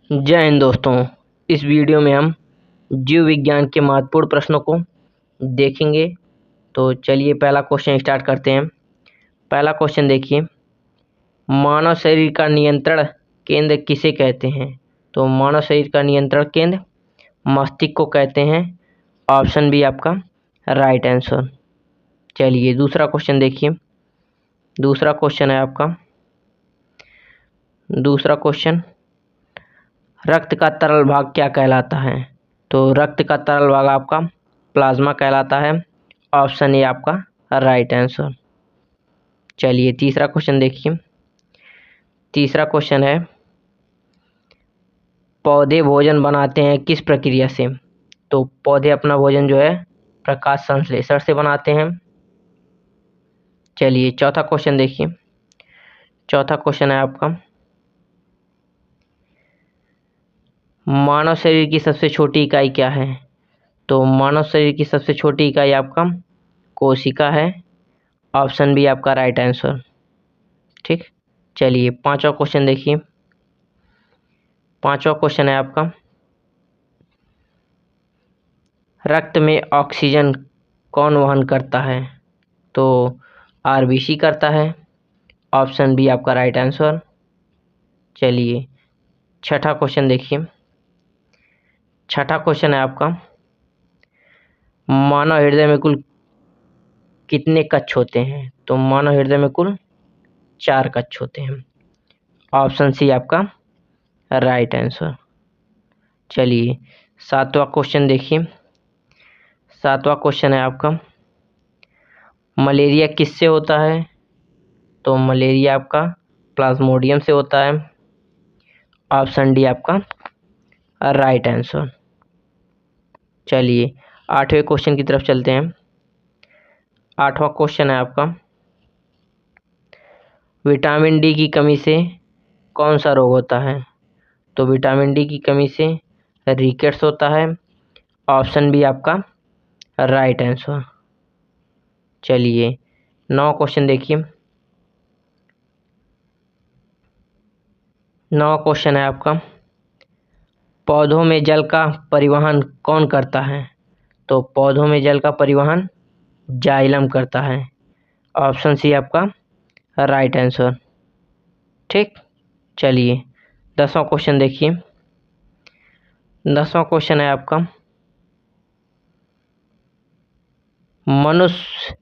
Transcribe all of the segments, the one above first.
जय हिंद दोस्तों। इस वीडियो में हम जीव विज्ञान के महत्वपूर्ण प्रश्नों को देखेंगे। तो चलिए पहला क्वेश्चन स्टार्ट करते हैं। पहला क्वेश्चन देखिए, मानव शरीर का नियंत्रण केंद्र किसे कहते हैं? तो मानव शरीर का नियंत्रण केंद्र मस्तिष्क को कहते हैं। ऑप्शन बी आपका राइट आंसर। चलिए दूसरा क्वेश्चन देखिए। दूसरा क्वेश्चन है आपका, दूसरा क्वेश्चन, रक्त का तरल भाग क्या कहलाता है? तो रक्त का तरल भाग आपका प्लाज्मा कहलाता है। ऑप्शन ए आपका राइट आंसर। चलिए तीसरा क्वेश्चन देखिए। तीसरा क्वेश्चन है, पौधे भोजन बनाते हैं किस प्रक्रिया से? तो पौधे अपना भोजन जो है प्रकाश संश्लेषण से बनाते हैं। चलिए चौथा क्वेश्चन देखिए। चौथा क्वेश्चन है आपका, मानव शरीर की सबसे छोटी इकाई क्या है? तो मानव शरीर की सबसे छोटी इकाई आपका कोशिका है। ऑप्शन बी आपका राइट आंसर। ठीक, चलिए पांचवा क्वेश्चन देखिए। पांचवा क्वेश्चन है आपका, रक्त में ऑक्सीजन कौन वहन करता है? तो आरबीसी करता है। ऑप्शन बी आपका राइट आंसर। चलिए छठा क्वेश्चन देखिए। छठा क्वेश्चन है आपका, मानव हृदय में कुल कितने कक्ष होते हैं? तो मानव हृदय में कुल 4 कक्ष होते हैं। ऑप्शन सी आपका राइट आंसर। चलिए सातवां क्वेश्चन देखिए। सातवां क्वेश्चन है आपका, मलेरिया किससे होता है? तो मलेरिया आपका प्लाज्मोडियम से होता है। ऑप्शन डी आपका राइट आंसर। चलिए आठवें क्वेश्चन की तरफ चलते हैं। आठवां क्वेश्चन है आपका, विटामिन डी की कमी से कौन सा रोग होता है? तो विटामिन डी की कमी से रिकेट्स होता है। ऑप्शन बी आपका राइट आंसर। चलिए 9 क्वेश्चन देखिए। 9 क्वेश्चन है आपका, पौधों में जल का परिवहन कौन करता है? तो पौधों में जल का परिवहन जाइलम करता है। ऑप्शन सी आपका राइट आंसर। ठीक, चलिए 10वां क्वेश्चन देखिए। 10वां क्वेश्चन है आपका, मनुष्य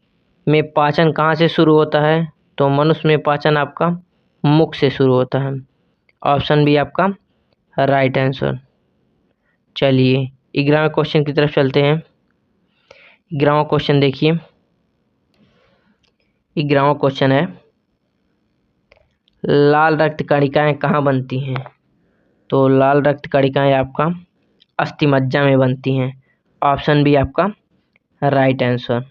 में पाचन कहाँ से शुरू होता है? तो मनुष्य में पाचन आपका मुख से शुरू होता है। ऑप्शन बी आपका राइट आंसर। चलिए 11वें क्वेश्चन की तरफ चलते हैं। 11वां क्वेश्चन देखिए। 11वां क्वेश्चन है, लाल रक्त कणिकाएं कहाँ बनती हैं? तो लाल रक्त कणिकाएं आपका अस्थिमज्जा में बनती हैं। ऑप्शन बी आपका राइट आंसर।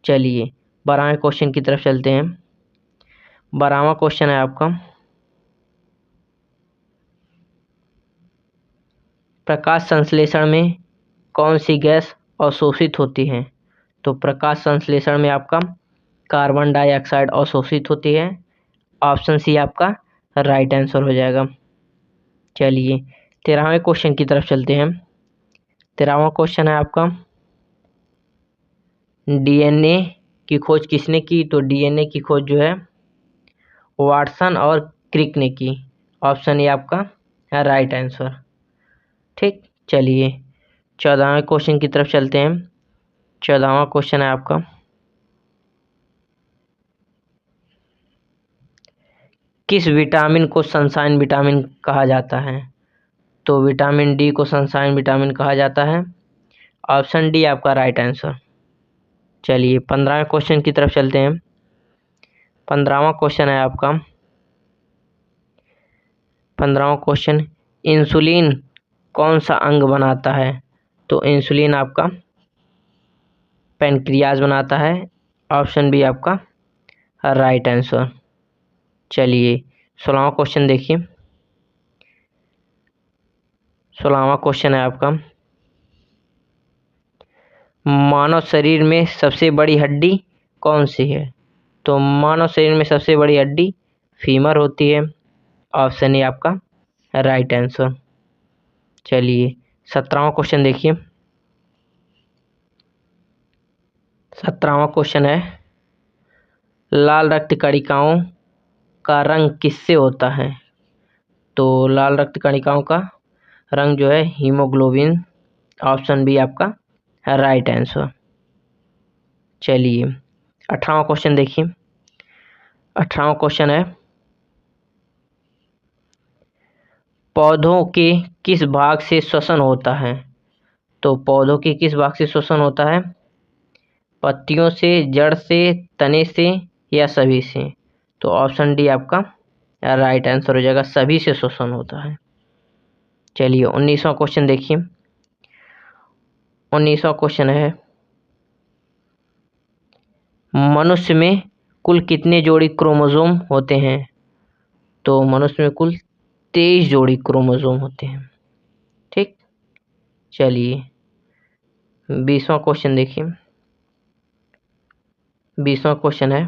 चलिए 12वें क्वेश्चन की तरफ चलते हैं। 12वां क्वेश्चन है आपका, प्रकाश संश्लेषण में कौन सी गैस अवशोषित होती है? तो प्रकाश संश्लेषण में आपका कार्बन डाइऑक्साइड अवशोषित होती है। ऑप्शन सी आपका राइट आंसर हो जाएगा। चलिए 13वें क्वेश्चन की तरफ चलते हैं। 13वां क्वेश्चन है आपका, डीएनए की खोज किसने की? तो डीएनए की खोज जो है वाटसन और क्रिक ने की। ऑप्शन ए आपका राइट आंसर। ठीक, चलिए 14वें क्वेश्चन की तरफ चलते हैं। 14वां क्वेश्चन है आपका, किस विटामिन को सनशाइन विटामिन कहा जाता है? तो विटामिन डी को सनशाइन विटामिन कहा जाता है। ऑप्शन डी आपका राइट आंसर। चलिए 15वें क्वेश्चन की तरफ चलते हैं। 15वां क्वेश्चन है आपका, 15वां क्वेश्चन, इंसुलिन कौन सा अंग बनाता है? तो इंसुलिन आपका पैनक्रियाज बनाता है। ऑप्शन बी आपका राइट आंसर। चलिए 16वां क्वेश्चन देखिए। 16वां क्वेश्चन है आपका, मानव शरीर में सबसे बड़ी हड्डी कौन सी है? तो मानव शरीर में सबसे बड़ी हड्डी फीमर होती है। ऑप्शन ए आपका राइट आंसर। चलिए 17वां क्वेश्चन देखिए। 17वां क्वेश्चन है, लाल रक्त कणिकाओं का रंग किससे होता है? तो लाल रक्त कणिकाओं का रंग जो है हीमोग्लोबिन, ऑप्शन बी आपका राइट आंसर। चलिए 18वां क्वेश्चन देखिए। 18वां क्वेश्चन है, पौधों के किस भाग से श्वसन होता है? तो पौधों के किस भाग से श्वसन होता है? पत्तियों से, जड़ से, तने से या सभी से? तो ऑप्शन डी आपका राइट आंसर हो जाएगा, सभी से श्वसन होता है। चलिए 19वां क्वेश्चन देखिए। 19वां क्वेश्चन है, मनुष्य में कुल कितने जोड़ी क्रोमोसोम होते हैं? तो मनुष्य में कुल 23 जोड़ी क्रोमोसोम होते हैं। ठीक। चलिए 20वां क्वेश्चन देखिए। 20वां क्वेश्चन है,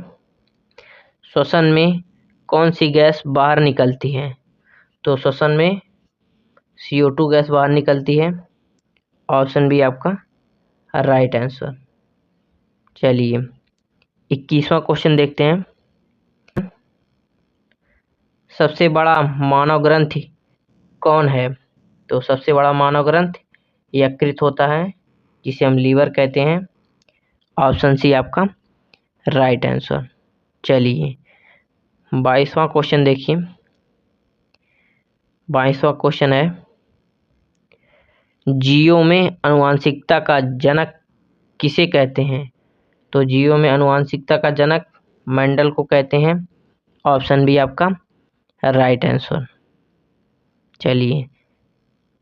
श्वसन में कौन सी गैस बाहर निकलती है? तो श्वसन में CO2 गैस बाहर निकलती है, ऑप्शन बी आपका राइट आंसर। चलिए 21वां क्वेश्चन देखते हैं। सबसे बड़ा मानव ग्रंथि कौन है? तो सबसे बड़ा मानव ग्रंथ यकृत होता है, जिसे हम लीवर कहते हैं, ऑप्शन सी आपका राइट आंसर। चलिए 22वां क्वेश्चन देखिए। 22वां क्वेश्चन है, जीवों में आनुवंशिकता का जनक किसे कहते हैं? तो जीवों में आनुवंशिकता का जनक मेंडल को कहते हैं, ऑप्शन बी आपका राइट आंसर। चलिए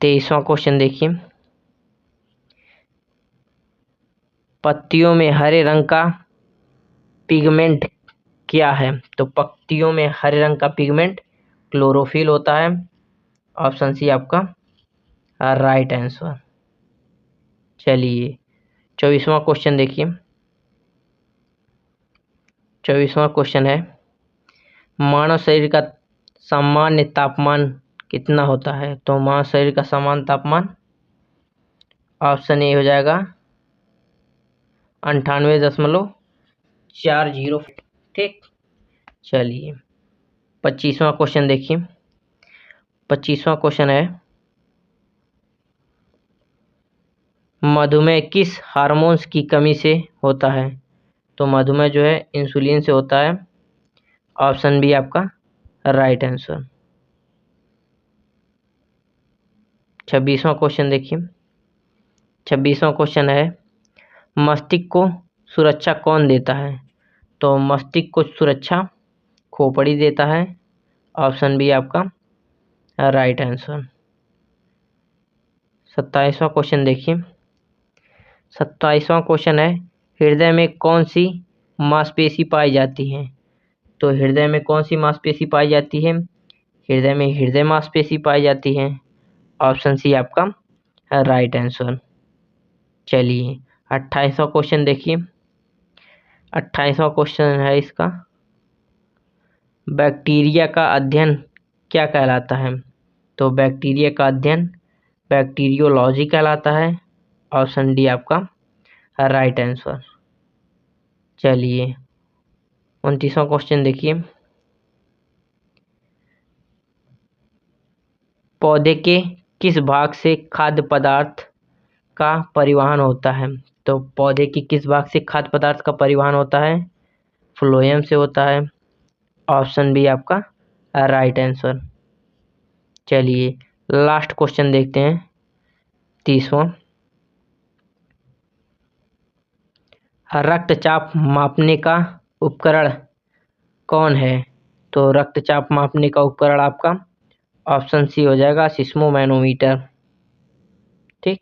23वां क्वेश्चन देखिए। पत्तियों में हरे रंग का पिगमेंट क्या है? तो पत्तियों में हरे रंग का पिगमेंट क्लोरोफिल होता है, ऑप्शन सी आपका राइट आंसर। चलिए 24वां क्वेश्चन देखिए। 24वां क्वेश्चन है, मानव शरीर का सामान्य तापमान कितना होता है? तो मानव शरीर का सामान्य तापमान ऑप्शन ए हो जाएगा 98.40। ठीक। चलिए 25वां क्वेश्चन देखिए। 25वां क्वेश्चन है, मधुमेह किस हार्मोन्स की कमी से होता है? तो मधुमेह जो है इंसुलिन से होता है, ऑप्शन बी आपका राइट आंसर। 26वां क्वेश्चन देखिए। 26वां क्वेश्चन है, मस्तिष्क को सुरक्षा कौन देता है? तो मस्तिष्क को सुरक्षा खोपड़ी देता है, ऑप्शन बी आपका राइट आंसर। 27वां क्वेश्चन देखिए। 27वां क्वेश्चन है, हृदय में कौन सी मांसपेशी पाई जाती है? तो हृदय में कौन सी मांसपेशी पाई जाती है? हृदय में हृदय मांसपेशी पाई जाती है, ऑप्शन सी आपका राइट आंसर। चलिए 28वां क्वेश्चन देखिए। 28वां क्वेश्चन है इसका, बैक्टीरिया का अध्ययन क्या कहलाता है? तो बैक्टीरिया का अध्ययन बैक्टीरियोलॉजी कहलाता है, ऑप्शन डी आपका राइट आंसर। चलिए 29वां क्वेश्चन देखिए। पौधे के किस भाग से खाद्य पदार्थ का परिवहन होता है? तो पौधे की किस भाग से खाद्य पदार्थ का परिवहन होता है? फ्लोएम से होता है, ऑप्शन बी आपका राइट आंसर। चलिए लास्ट क्वेश्चन देखते हैं 30वां। रक्तचाप मापने का उपकरण कौन है? तो रक्तचाप मापने का उपकरण आपका ऑप्शन सी हो जाएगा सिस्मोमैनोमीटर। ठीक।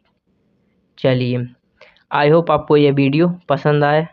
चलिए आई होप आपको ये वीडियो पसंद आए।